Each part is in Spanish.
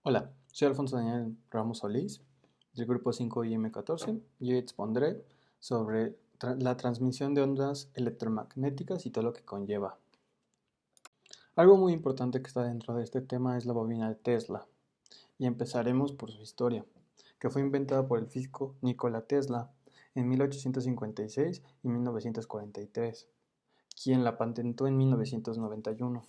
Hola, soy Alfonso Daniel Ramos Solís, del grupo 5IM14, y hoy expondré sobre la transmisión de ondas electromagnéticas y todo lo que conlleva. Algo muy importante que está dentro de este tema es la bobina de Tesla, y empezaremos por su historia, que fue inventada por el físico Nikola Tesla en 1856 y 1943, quien la patentó en 1991.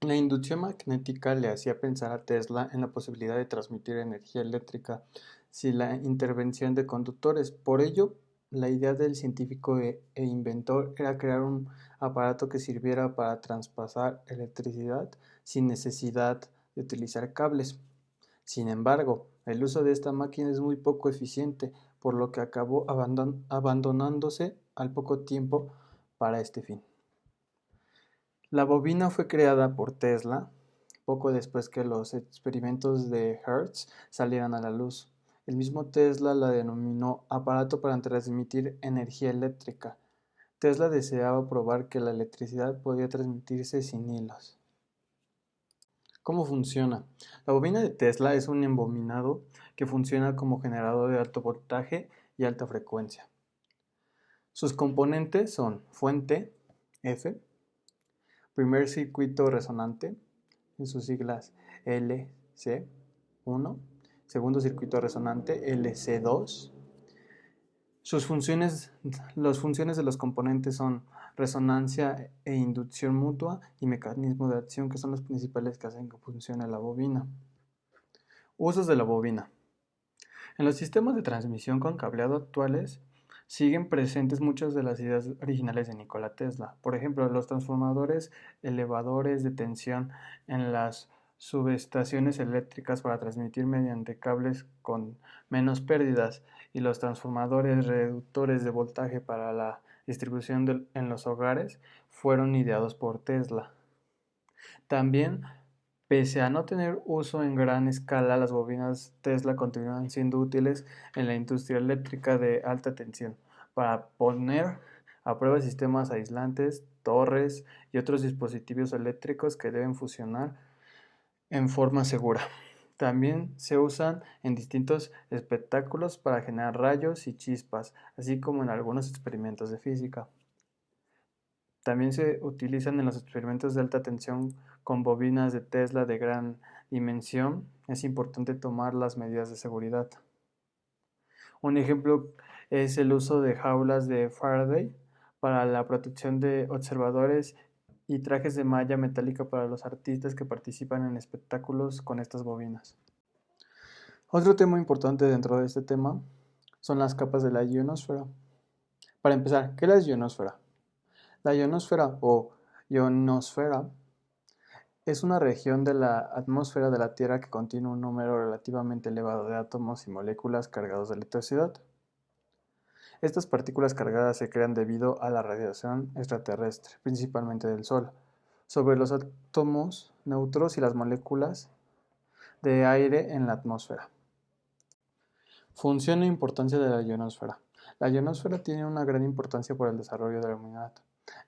La inducción magnética le hacía pensar a Tesla en la posibilidad de transmitir energía eléctrica sin la intervención de conductores. Por ello, la idea del científico e inventor era crear un aparato que sirviera para traspasar electricidad sin necesidad de utilizar cables. Sin embargo, el uso de esta máquina es muy poco eficiente, por lo que acabó abandonándose al poco tiempo para este fin. La bobina fue creada por Tesla poco después que los experimentos de Hertz salieran a la luz. El mismo Tesla la denominó aparato para transmitir energía eléctrica. Tesla deseaba probar que la electricidad podía transmitirse sin hilos. ¿Cómo funciona? La bobina de Tesla es un embobinado que funciona como generador de alto voltaje y alta frecuencia. Sus componentes son fuente, F, primer circuito resonante, en sus siglas LC1, segundo circuito resonante LC2. Las funciones de los componentes son resonancia e inducción mutua y mecanismo de acción, que son los principales que hacen que funcione la bobina. Usos de la bobina. En los sistemas de transmisión con cableado actuales siguen presentes muchas de las ideas originales de Nikola Tesla. Por ejemplo, los transformadores elevadores de tensión en las subestaciones eléctricas para transmitir mediante cables con menos pérdidas y los transformadores reductores de voltaje para la distribución en los hogares fueron ideados por Tesla. También, pese a no tener uso en gran escala, las bobinas Tesla continúan siendo útiles en la industria eléctrica de alta tensión para poner a prueba sistemas aislantes, torres y otros dispositivos eléctricos que deben funcionar en forma segura. También se usan en distintos espectáculos para generar rayos y chispas, así como en algunos experimentos de física. También se utilizan en los experimentos de alta tensión con bobinas de Tesla de gran dimensión. Es importante tomar las medidas de seguridad. Un ejemplo es el uso de jaulas de Faraday para la protección de observadores y trajes de malla metálica para los artistas que participan en espectáculos con estas bobinas. Otro tema importante dentro de este tema son las capas de la ionosfera. Para empezar, ¿qué es la ionosfera? La ionosfera o ionosfera es una región de la atmósfera de la Tierra que contiene un número relativamente elevado de átomos y moléculas cargados de electricidad. Estas partículas cargadas se crean debido a la radiación extraterrestre, principalmente del Sol, sobre los átomos neutros y las moléculas de aire en la atmósfera. Función e importancia de la ionosfera. La ionosfera tiene una gran importancia por el desarrollo de la humanidad,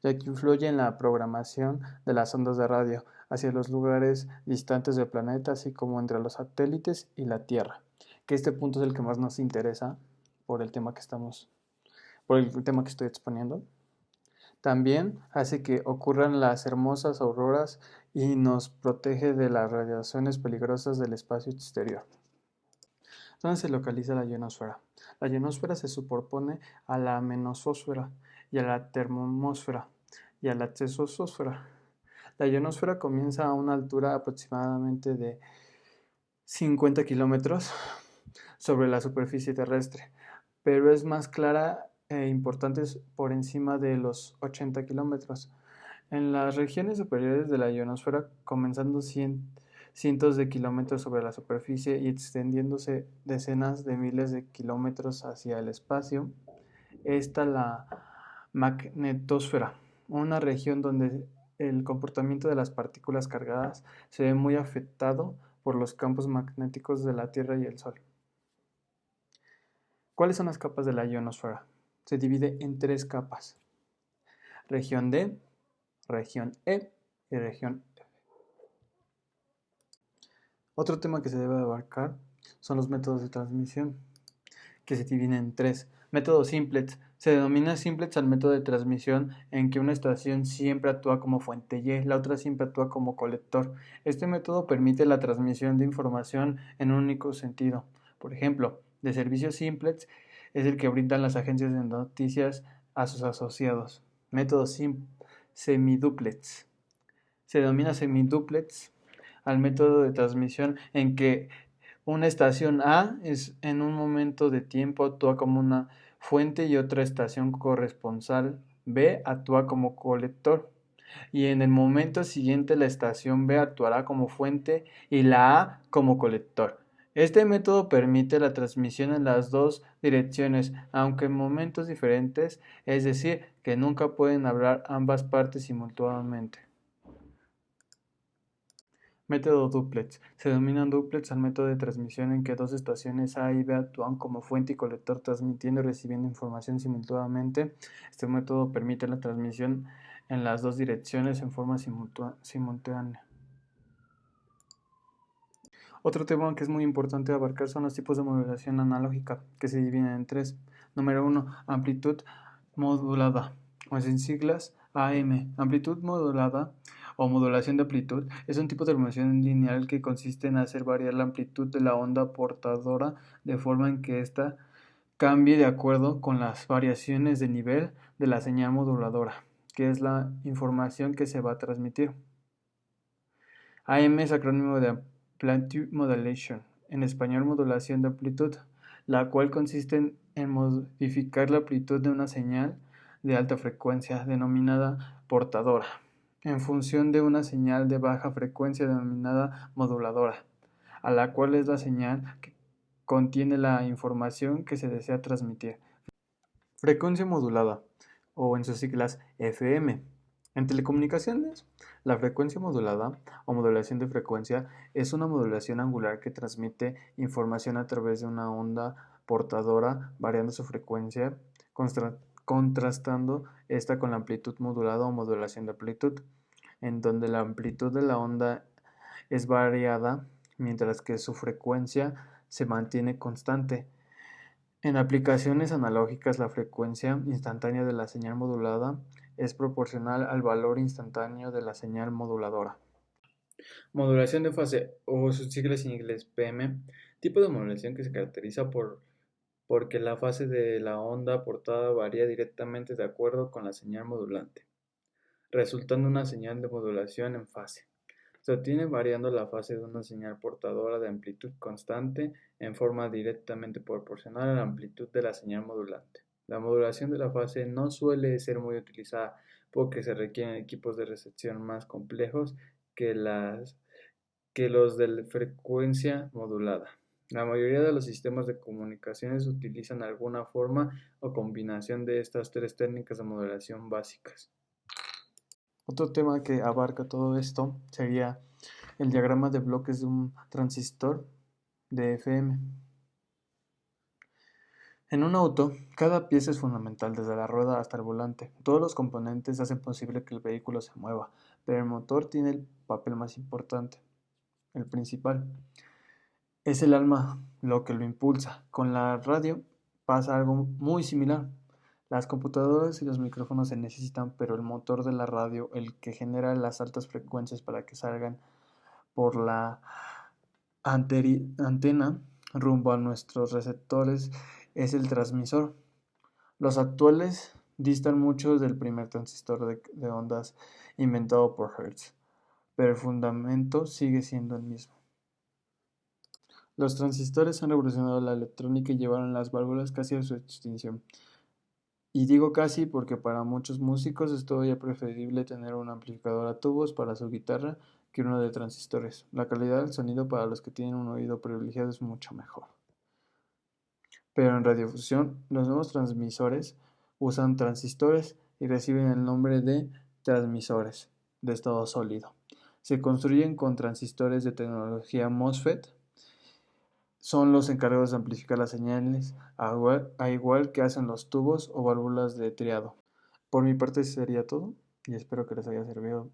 ya que influye en la programación de las ondas de radio hacia los lugares distantes del planeta, así como entre los satélites y la Tierra, que este punto es el que más nos interesa por el tema que estoy exponiendo. También hace que ocurran las hermosas auroras y nos protege de las radiaciones peligrosas del espacio exterior. ¿Dónde se localiza la ionosfera? La ionosfera se superpone a la menosfera y a la termosfera y a la exosfera. La ionosfera comienza a una altura aproximadamente de 50 kilómetros sobre la superficie terrestre, pero es más clara e importante por encima de los 80 kilómetros. En las regiones superiores de la ionosfera, comenzando cientos de kilómetros sobre la superficie y extendiéndose decenas de miles de kilómetros hacia el espacio, está la magnetosfera, una región donde el comportamiento de las partículas cargadas se ve muy afectado por los campos magnéticos de la Tierra y el Sol. ¿Cuáles son las capas de la ionosfera? Se divide en tres capas: región D, región E y región F. Otro tema que se debe abarcar son los métodos de transmisión, que se dividen en tres. Método simplex. Se denomina simplex al método de transmisión en que una estación siempre actúa como fuente y la otra siempre actúa como colector. Este método permite la transmisión de información en un único sentido. Por ejemplo, de servicio simplex es el que brindan las agencias de noticias a sus asociados. Método semiduplex. Se denomina semiduplex al método de transmisión en que una estación A en un momento de tiempo actúa como una fuente y otra estación corresponsal B actúa como colector. Y en el momento siguiente la estación B actuará como fuente y la A como colector. Este método permite la transmisión en las dos direcciones, aunque en momentos diferentes, es decir, que nunca pueden hablar ambas partes simultáneamente. Método dúplex. Se denomina dúplex al método de transmisión en que dos estaciones A y B actúan como fuente y colector transmitiendo y recibiendo información simultáneamente. Este método permite la transmisión en las dos direcciones en forma simultánea. Otro tema que es muy importante abarcar son los tipos de modulación analógica, que se dividen en tres. Número 1, amplitud modulada, o en siglas AM. Amplitud modulada o modulación de amplitud es un tipo de modulación lineal que consiste en hacer variar la amplitud de la onda portadora de forma en que ésta cambie de acuerdo con las variaciones de nivel de la señal moduladora, que es la información que se va a transmitir. AM es acrónimo de Amplitude Modulation, en español modulación de amplitud, la cual consiste en modificar la amplitud de una señal de alta frecuencia denominada portadora, en función de una señal de baja frecuencia denominada moduladora, a la cual es la señal que contiene la información que se desea transmitir. Frecuencia modulada, o en sus siglas FM. En telecomunicaciones, la frecuencia modulada o modulación de frecuencia es una modulación angular que transmite información a través de una onda portadora variando su frecuencia, contrastando esta con la amplitud modulada o modulación de amplitud, en donde la amplitud de la onda es variada mientras que su frecuencia se mantiene constante. En aplicaciones analógicas, la frecuencia instantánea de la señal modulada es proporcional al valor instantáneo de la señal moduladora. Modulación de fase, o sus siglas en inglés PM, tipo de modulación que se caracteriza porque la fase de la onda portada varía directamente de acuerdo con la señal modulante, resultando una señal de modulación en fase. Se obtiene variando la fase de una señal portadora de amplitud constante en forma directamente proporcional a la amplitud de la señal modulante. La modulación de la fase no suele ser muy utilizada porque se requieren equipos de recepción más complejos que los de frecuencia modulada. La mayoría de los sistemas de comunicaciones utilizan alguna forma o combinación de estas tres técnicas de modulación básicas. Otro tema que abarca todo esto sería el diagrama de bloques de un transistor de FM. En un auto, cada pieza es fundamental, desde la rueda hasta el volante. Todos los componentes hacen posible que el vehículo se mueva, pero el motor tiene el papel más importante, el principal. Es el alma lo que lo impulsa. Con la radio pasa algo muy similar. Las computadoras y los micrófonos se necesitan, pero el motor de la radio, el que genera las altas frecuencias para que salgan por la antena rumbo a nuestros receptores, es el transmisor. Los actuales distan mucho del primer transistor de ondas inventado por Hertz, pero el fundamento sigue siendo el mismo. Los transistores han revolucionado la electrónica y llevaron las válvulas casi a su extinción. Y digo casi porque para muchos músicos es todavía preferible tener un amplificador a tubos para su guitarra que uno de transistores. La calidad del sonido para los que tienen un oído privilegiado es mucho mejor. Pero en radiodifusión, los nuevos transmisores usan transistores y reciben el nombre de transmisores de estado sólido. Se construyen con transistores de tecnología MOSFET. Son los encargados de amplificar las señales, a igual que hacen los tubos o válvulas de triado. Por mi parte sería todo y espero que les haya servido